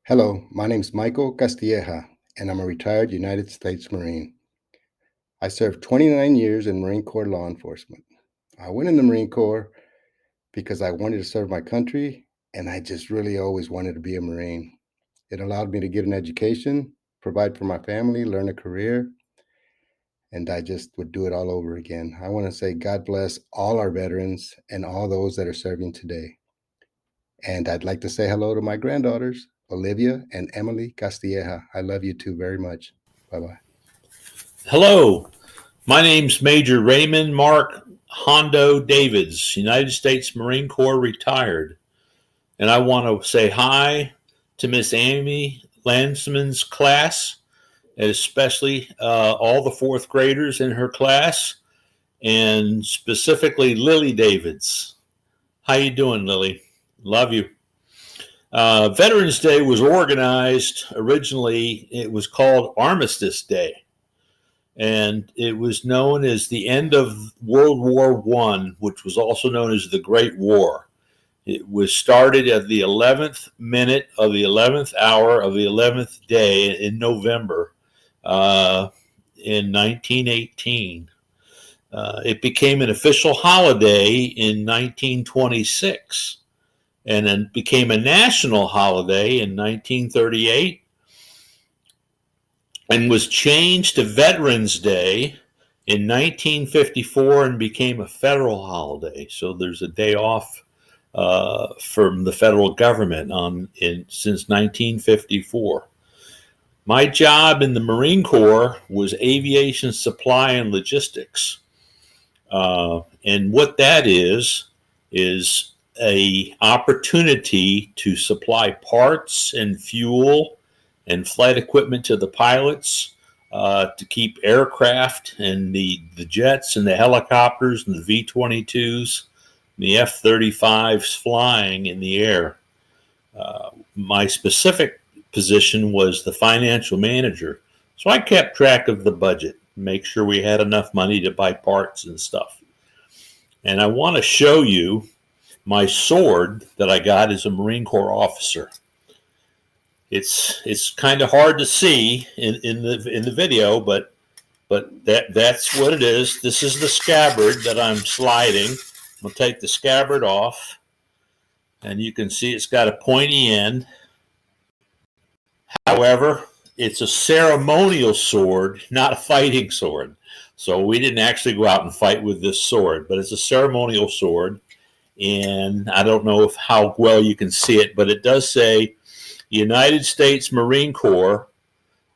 Hello, my name is Michael Castella, and I'm a retired United States Marine. I served 29 years in Marine Corps law enforcement. I went in the Marine Corps because I wanted to serve my country, and I just really always wanted to be a Marine. It allowed me to get an education, provide for my family, learn a career, and I just would do it all over again. I want to say God bless all our veterans and all those that are serving today. And I'd like to say hello to my granddaughters, Olivia and Emily Castilleja. I love you two very much. Bye bye. Hello, my name's Major Raymond Mark Hondo Davids, United States Marine Corps retired. And I want to say hi to Miss Amy Lansman's class, and especially all the fourth graders in her class, and specifically Lily Davids. How you doing, Lily? Love you. Veterans Day was organized originally, it was called Armistice Day, and it was known as the end of World War One, which was also known as the Great War. It was started at the 11th minute of the 11th hour of the 11th day in November in 1918. It became an official holiday in 1926 and then became a national holiday in 1938 and was changed to Veterans Day in 1954 and became a federal holiday. So there's a day off from the federal government since 1954. My job in the Marine Corps was aviation supply and logistics. And what that is a opportunity to supply parts and fuel and flight equipment to the pilots to keep aircraft and the jets and the helicopters and the V-22s, and the F-35s flying in the air. My specific position was the financial manager, so I kept track of the budget, make sure we had enough money to buy parts and stuff. And I want to show you my sword that I got as a Marine Corps officer. It's kind of hard to see in the video, but that's what it is. This is the scabbard that I'm sliding. I'll take the scabbard off, and you can see it's got a pointy end. However, it's a ceremonial sword, not a fighting sword. So we didn't actually go out and fight with this sword, but it's a ceremonial sword. And I don't know how well you can see it, but it does say United States Marine Corps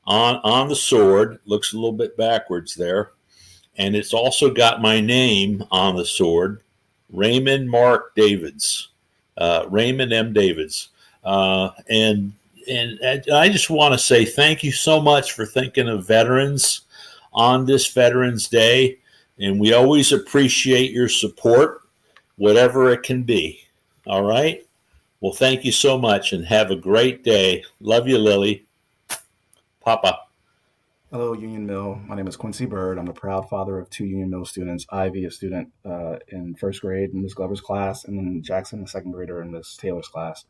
on the sword. Looks a little bit backwards there. And it's also got my name on the sword, Raymond Mark Davids, Raymond M. Davids. And I just want to say thank you so much for thinking of veterans on this Veterans Day. And we always appreciate your support, whatever it can be. All right? Well, thank you so much and have a great day. Love you, Lily. Papa. Hello, Union Mill. My name is Quincy Byrd. I'm the proud father of two Union Mill students, Ivy, a student in first grade in Ms. Glover's class, and then Jackson, a second grader in Ms. Taylor's class.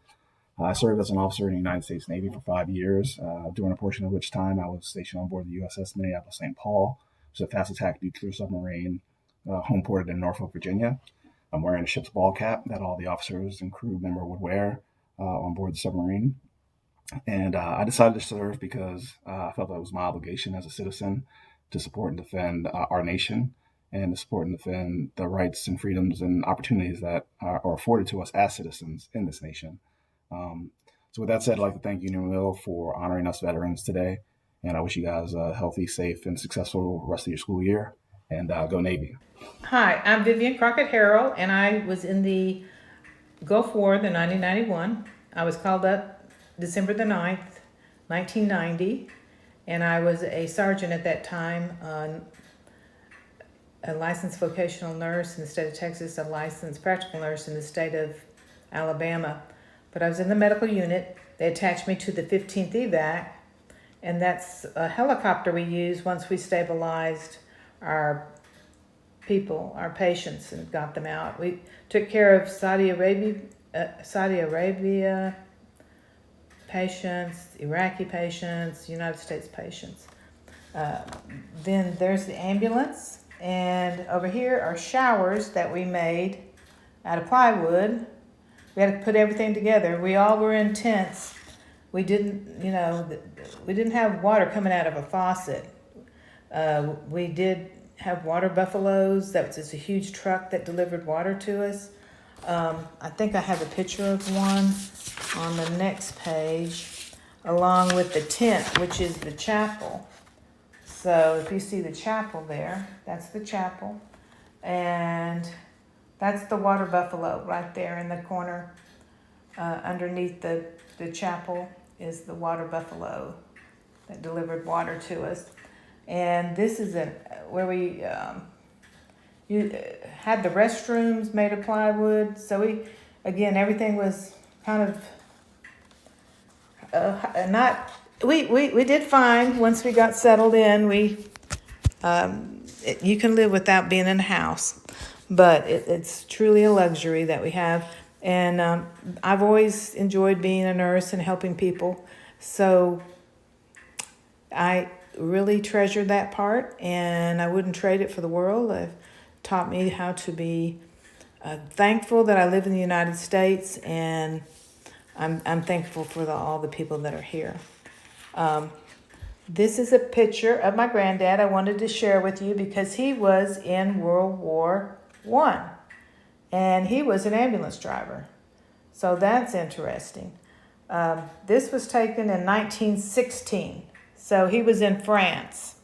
I served as an officer in the United States Navy for 5 years, during a portion of which time I was stationed on board the USS Minneapolis-St. Paul, which is a fast attack nuclear submarine home ported in Norfolk, Virginia. I'm wearing a ship's ball cap that all the officers and crew member would wear on board the submarine. And I decided to serve because I felt that it was my obligation as a citizen to support and defend our nation and to support and defend the rights and freedoms and opportunities that are afforded to us as citizens in this nation. So with that said, I'd like to thank Union Mill for honoring us veterans today. And I wish you guys a healthy, safe, and successful rest of your school year. And go Navy. Hi, I'm Vivian Crockett Harrell, and I was in the Gulf War, the 1991. I was called up December the 9th, 1990, and I was a sergeant at that time, a licensed vocational nurse in the state of Texas, a licensed practical nurse in the state of Alabama. But I was in the medical unit. They attached me to the 15th evac, and that's a helicopter we used once we stabilized our people, our patients, and got them out. We took care of Saudi Arabia patients, Iraqi patients, United States patients. Then there's the ambulance, and over here are showers that we made out of plywood. We had to put everything together. We all were in tents. We didn't, we didn't have water coming out of a faucet. We did have water buffaloes. That was just a huge truck that delivered water to us. I think I have a picture of one on the next page, along with the tent, which is the chapel. So if you see the chapel there, that's the chapel. And that's the water buffalo right there in the corner. Underneath the chapel is the water buffalo that delivered water to us. And this is where we had the restrooms made of plywood. So everything was kind of not. We did find once we got settled in, you can live without being in a house, but it's truly a luxury that we have. And I've always enjoyed being a nurse and helping people, so I really treasure that part, and I wouldn't trade it for the world. It taught me how to be thankful that I live in the United States, and I'm thankful for all the people that are here. This is a picture of my granddad I wanted to share with you because he was in World War I, and he was an ambulance driver. So that's interesting. This was taken in 1916. So he was in France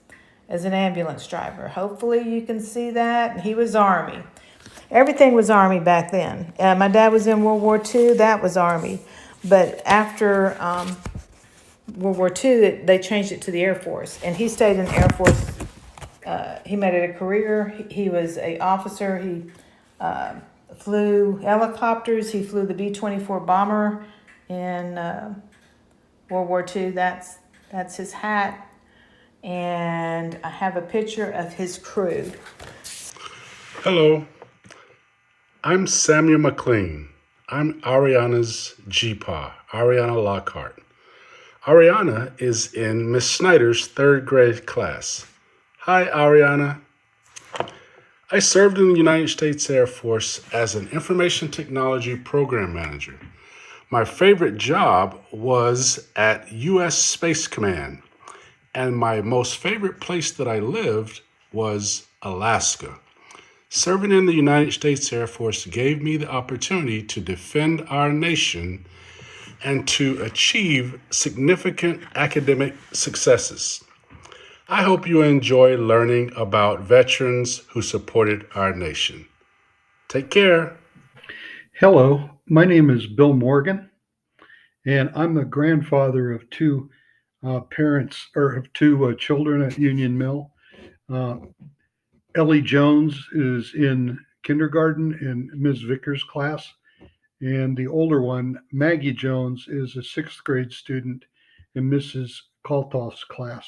as an ambulance driver. Hopefully you can see that. He was Army. Everything was Army back then. My dad was in World War II. That was Army. But after World War II, they changed it to the Air Force. And he stayed in the Air Force. He made it a career. He was an officer. He flew helicopters. He flew the B-24 bomber in World War II. That's his hat. And I have a picture of his crew. Hello, I'm Samuel Mclean. I'm Ariana's GPA, Ariana Lockhart. Ariana is in Miss Snyder's 3rd grade class. Hi, Ariana. I served in the United States Air Force as an information technology program manager. My favorite job was at U.S. Space Command, and my most favorite place that I lived was Alaska. Serving in the United States Air Force gave me the opportunity to defend our nation and to achieve significant academic successes. I hope you enjoy learning about veterans who supported our nation. Take care. Hello, my name is Bill Morgan, and I'm the grandfather of two children at Union Mill. Ellie Jones is in kindergarten in Ms. Vickers' class, and the older one, Maggie Jones, is a 6th grade student in Mrs. Kaltoff's class.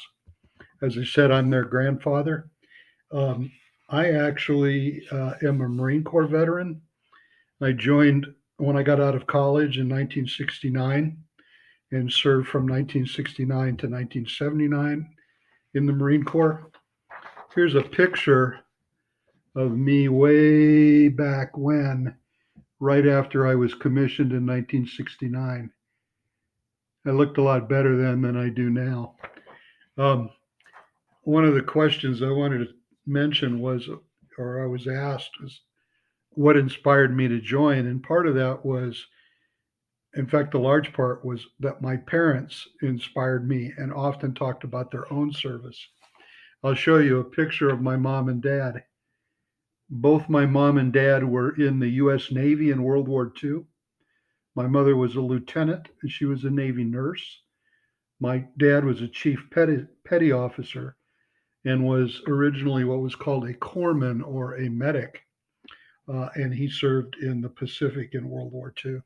As I said, I'm their grandfather. I actually am a Marine Corps veteran. I joined when I got out of college in 1969 and served from 1969 to 1979 in the Marine Corps. Here's a picture of me way back when, right after I was commissioned in 1969. I looked a lot better then than I do now. One of the questions I wanted to mention was, or I was asked, was what inspired me to join. And part of that was, in fact, the large part was that my parents inspired me and often talked about their own service. I'll show you a picture of my mom and dad. Both my mom and dad were in the U.S. Navy in World War II. My mother was a lieutenant and she was a Navy nurse. My dad was a chief petty officer and was originally what was called a corpsman or a medic. And he served in the Pacific in World War II.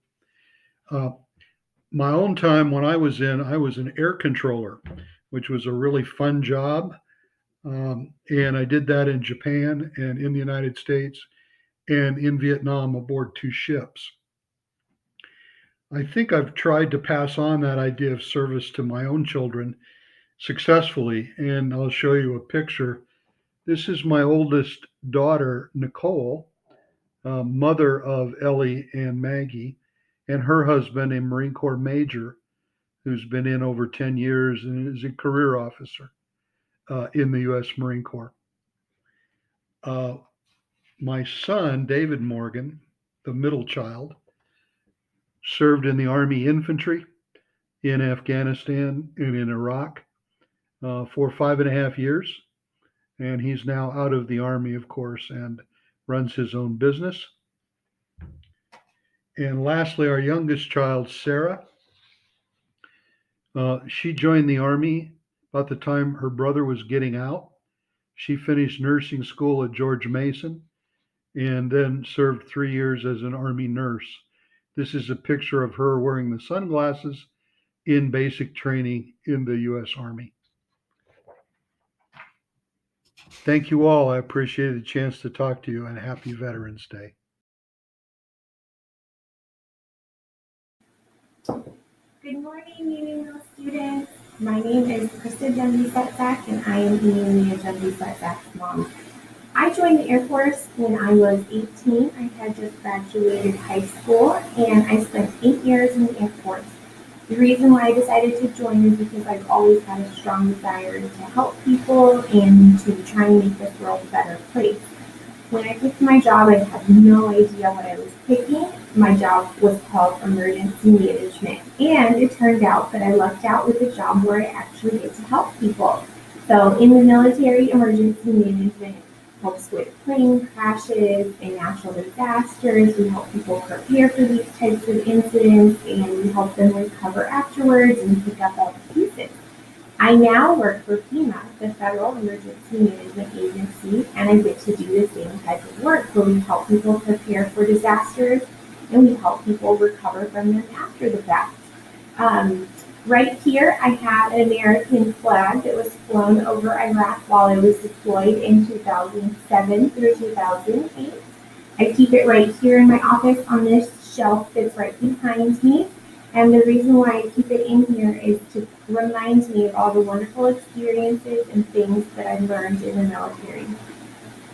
My own time when I was an air controller, which was a really fun job. And I did that in Japan and in the United States and in Vietnam aboard 2 ships. I think I've tried to pass on that idea of service to my own children successfully, and I'll show you a picture. This is my oldest daughter, Nicole, mother of Ellie and Maggie, and her husband, a Marine Corps major who's been in over 10 years and is a career officer in the U.S. Marine Corps. My son, David Morgan, the middle child, served in the Army infantry in Afghanistan and in Iraq for 5.5 years. And he's now out of the Army, of course, and runs his own business. And lastly, our youngest child, Sarah, she joined the Army about the time her brother was getting out. She finished nursing school at George Mason and then served 3 years as an Army nurse. This is a picture of her wearing the sunglasses in basic training in the U.S. Army. Thank you all. I appreciate the chance to talk to you, and happy Veterans Day. Good morning, UMES students. My name is Kristie Jennette, and I am UMES Jennett's mom. I joined the Air Force when I was 18. I had just graduated high school, and I spent 8 years in the Air Force. The reason why I decided to join is because I've always had a strong desire to help people and to try and make this world a better place. When I picked my job, I had no idea what I was picking. My job was called emergency management, and it turned out that I lucked out with a job where I actually get to help people. So in the military, emergency management helps with plane crashes and natural disasters. We help people prepare for these types of incidents, and we help them recover afterwards and pick up all the pieces. I now work for FEMA, the Federal Emergency Management Agency, and I get to do the same type of work where we help people prepare for disasters and we help people recover from them after the fact. Right here, I have an American flag that was flown over Iraq while I was deployed in 2007 through 2008. I keep it right here in my office on this shelf that's right behind me. And the reason why I keep it in here is to remind me of all the wonderful experiences and things that I've learned in the military.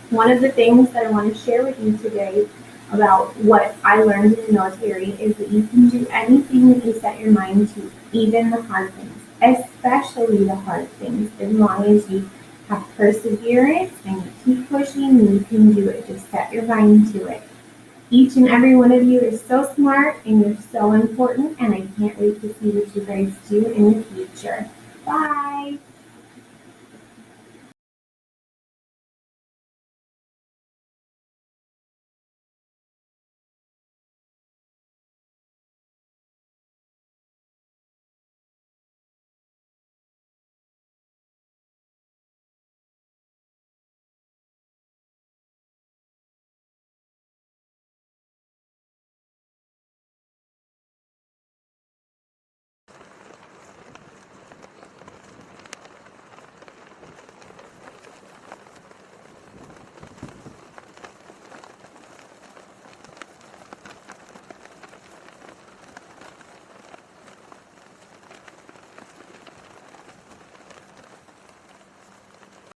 One of the things that I want to share with you today about what I learned in the military is that you can do anything that you set your mind to, even the hard things, especially the hard things, as long as you have perseverance and you keep pushing, you can do it. Just set your mind to it. Each and every one of you is so smart and you're so important, and I can't wait to see what you guys do in the future. Bye!